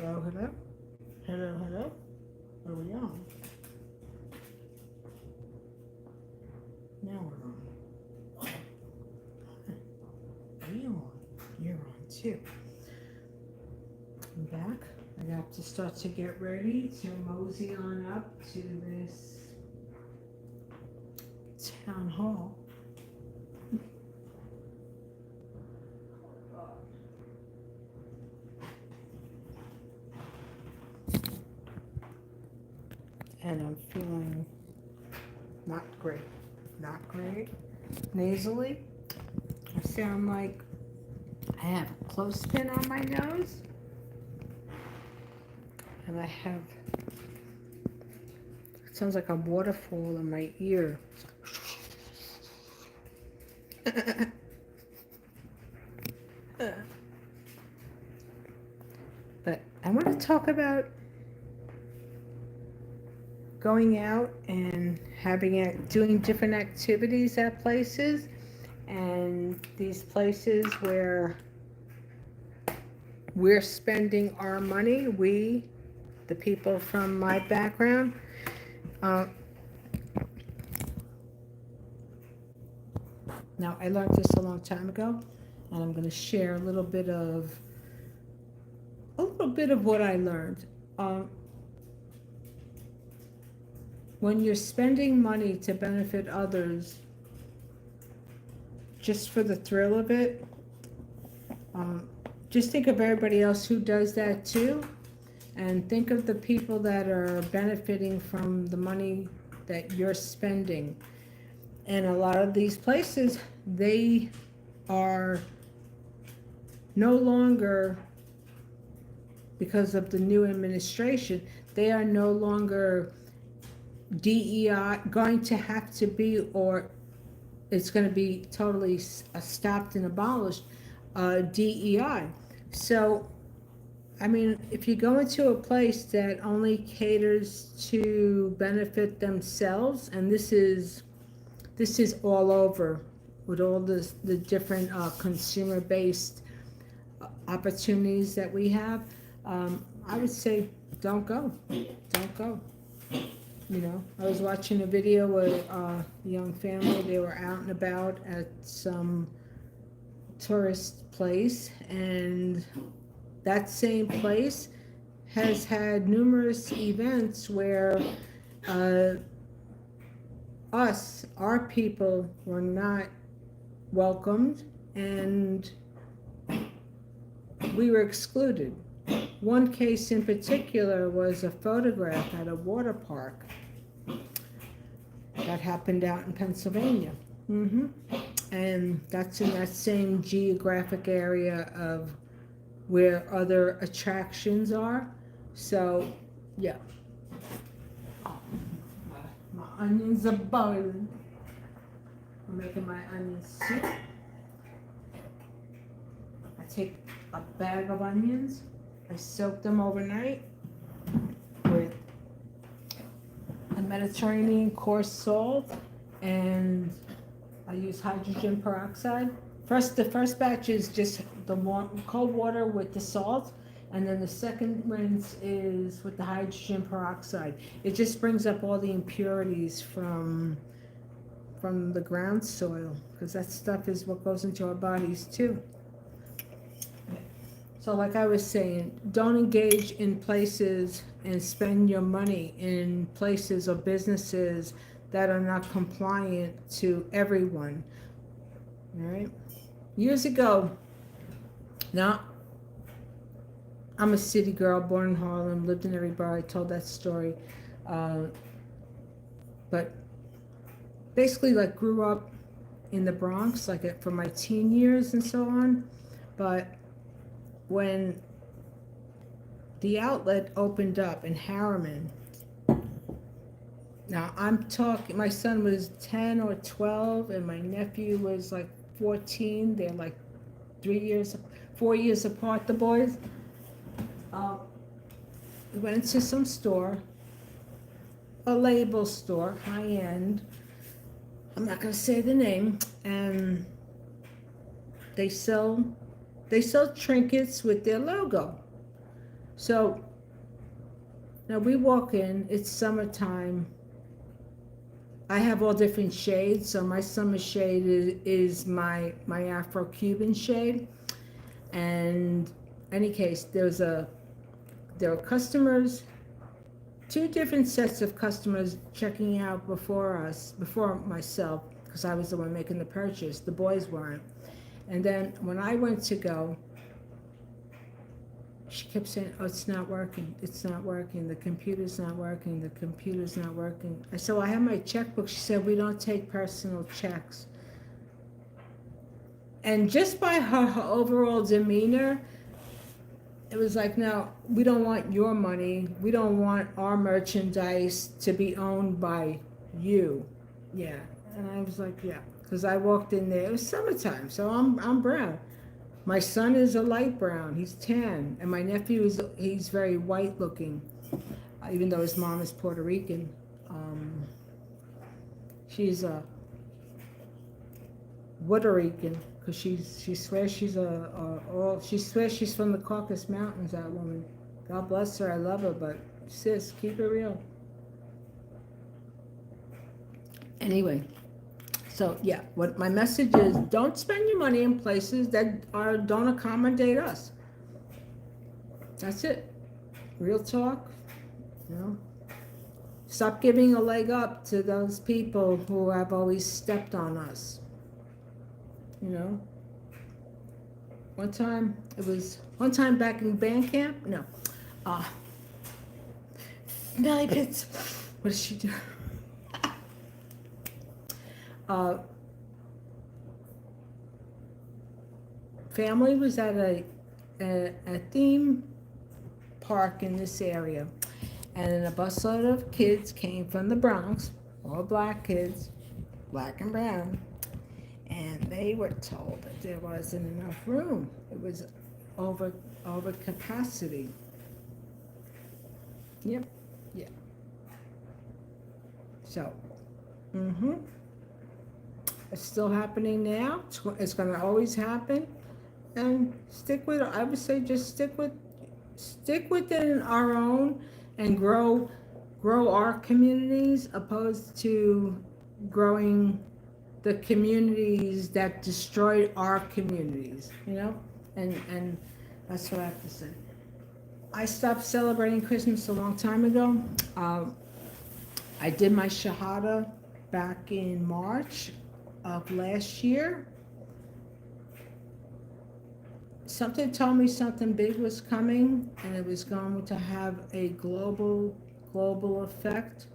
Hello, hello. Hello, hello. Are we on? Now we're on. Are you on? You're on too. I'm back. I have to start to get ready to mosey on up to this town hall. And I'm feeling not great. Not great. Nasally. I sound like I have a clothespin on my nose. And I have, it sounds like a waterfall in my ear. But I want to talk about going out and doing different activities at places, and these places where we're spending our money, the people from my background. Now, I learned this a long time ago, and I'm going to share a little bit of what I learned. When you're spending money to benefit others, just for the thrill of it, just think of everybody else who does that too, and think of the people that are benefiting from the money that you're spending. And a lot of these places, they are no longer, because of the new administration, they are no longer DEI, going to have to be, or it's going to be totally stopped and abolished, DEI. So, I mean, if you go into a place that only caters to benefit themselves, and this is all over with all the different consumer-based opportunities that we have, I would say don't go. Don't go. You know, I was watching a video with a young family. They were out and about at some tourist place, and that same place has had numerous events where our people were not welcomed, and we were excluded. One case in particular was a photograph at a water park that happened out in Pennsylvania. And that's in that same geographic area of where other attractions are. So, yeah. My onions are boiling. I'm making my onion soup. I take a bag of onions. I soak them overnight with a Mediterranean coarse salt, and I use hydrogen peroxide. The first batch is just the cold water with the salt, and then the second rinse is with the hydrogen peroxide. It just brings up all the impurities from the ground soil, because that stuff is what goes into our bodies too. So like I was saying, don't engage in places and spend your money in places or businesses that are not compliant to everyone. All right? Years ago, now I'm a city girl, born in Harlem, lived in every bar. I told that story. But basically, like, grew up in the Bronx, like, for my teen years and so on. But when the outlet opened up in Harriman, now I'm talking, my son was 10 or 12, and my nephew was like 14. They're like 4 years apart, the boys. We went to some store, a label store, high end. I'm not gonna say the name, and they sell trinkets with their logo. So now we walk in, it's summertime. I have all different shades. So my summer shade is my Afro-Cuban shade. And any case, there are customers, two different sets of customers checking out before myself, because I was the one making the purchase. The boys weren't. And then when I went to go, she kept saying, "Oh, it's not working. It's not working. The computer's not working. The computer's not working." I said, "Well, I have my checkbook." She said, "We don't take personal checks." And just by her overall demeanor, it was like, "No, we don't want your money. We don't want our merchandise to be owned by you." Yeah. And I was like, "Yeah." Because I walked in there, it was summertime, so I'm brown. My son is a light brown. He's tan, and my nephew he's very white looking, even though his mom is Puerto Rican. She's a Puerto Rican because she swears she swears she's from the Caucasus Mountains. That woman, God bless her. I love her, but sis, keep it real. Anyway. So yeah, what my message is, don't spend your money in places that don't accommodate us. That's it. Real talk, you know. Stop giving a leg up to those people who have always stepped on us. You know. One time back in band camp, no. Nelly Pitts, what did she do? Family was at a theme park in this area, and a busload of kids came from the Bronx, all black kids, black and brown, and they were told that there wasn't enough room. It was over capacity. Yep, yeah. So, it's still happening now. It's going to always happen. And I would say just stick within our own and grow our communities, opposed to growing the communities that destroyed our communities, you know? And that's what I have to say. I stopped celebrating Christmas a long time ago. I did my Shahada back in March of last year. Something told me something big was coming, and it was going to have a global effect.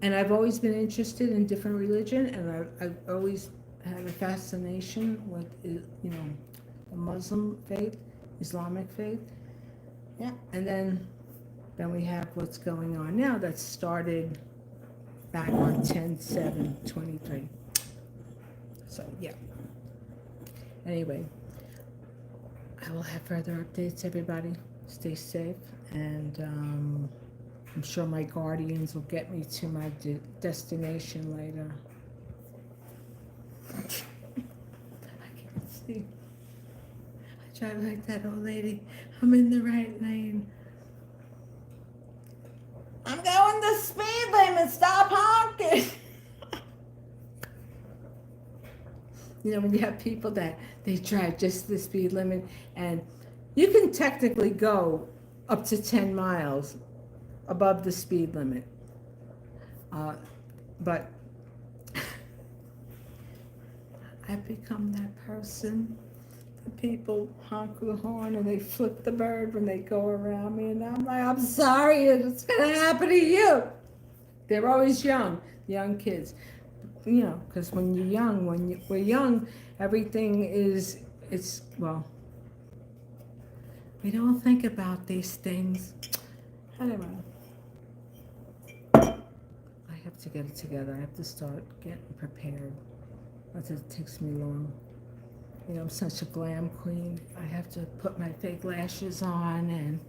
And I've always been interested in different religion, and I've always had a fascination with, you know, the Muslim faith, Islamic faith. Yeah, and then we have what's going on now that started back on 10/7/23. So yeah. Anyway, I will have further updates, everybody. Stay safe, and I'm sure my guardians will get me to my destination later. I can't see. I drive like that old lady. I'm in the right lane. I'm going the speed limit. Stop honking. You know, when you have people that they drive just the speed limit, and you can technically go up to 10 miles above the speed limit. But I've become that person. The people honk the horn and they flip the bird when they go around me, and I'm like, I'm sorry, it's going to happen to you. They're always young kids. You know, because when you're young, we're young, everything well, we don't think about these things. Anyway, I have to get it together. I have to start getting prepared. Not that it takes me long. You know, I'm such a glam queen. I have to put my fake lashes on and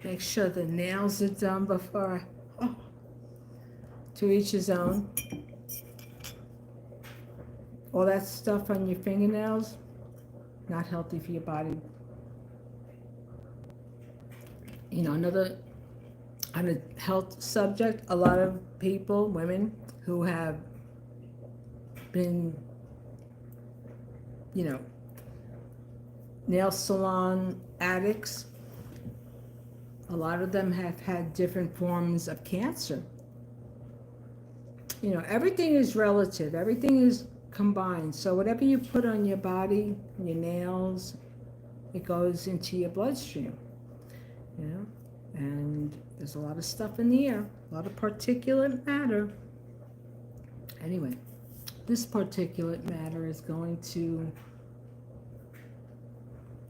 make sure the nails are done before. To each his own. All that stuff on your fingernails, not healthy for your body. Another on a health subject, a lot of people, women who have been, nail salon addicts, a lot of them have had different forms of cancer. Everything is relative, everything is combined. So whatever you put on your body, your nails, it goes into your bloodstream, and there's a lot of stuff in the air, a lot of particulate matter. Anyway, this particulate matter is going to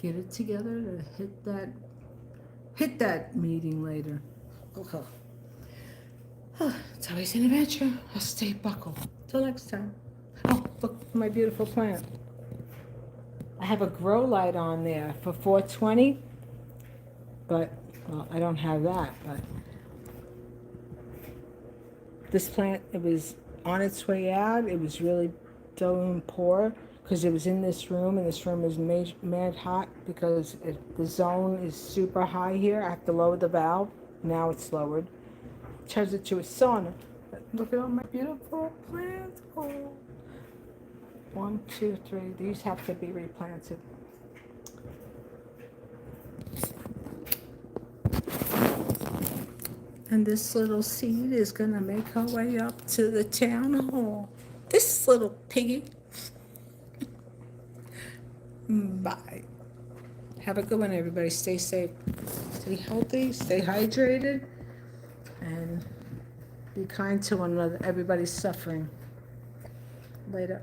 get it together to hit that meeting later. Okay. It's always an adventure. I'll stay buckled. Till next time. Oh, look, my beautiful plant. I have a grow light on there for 420, but, well, I don't have that, but this plant, it was on its way out. It was really doing poor because it was in this room, and this room is mad hot because the zone is super high here. I have to lower the valve. Now it's lowered. Turns it to a sauna. Look at all my beautiful plants. Oh. 1, 2, 3. These have to be replanted. And this little seed is going to make her way up to the town hall. This little piggy. Bye. Have a good one, everybody. Stay safe. Stay healthy. Stay hydrated. And be kind to one another. Everybody's suffering. Later.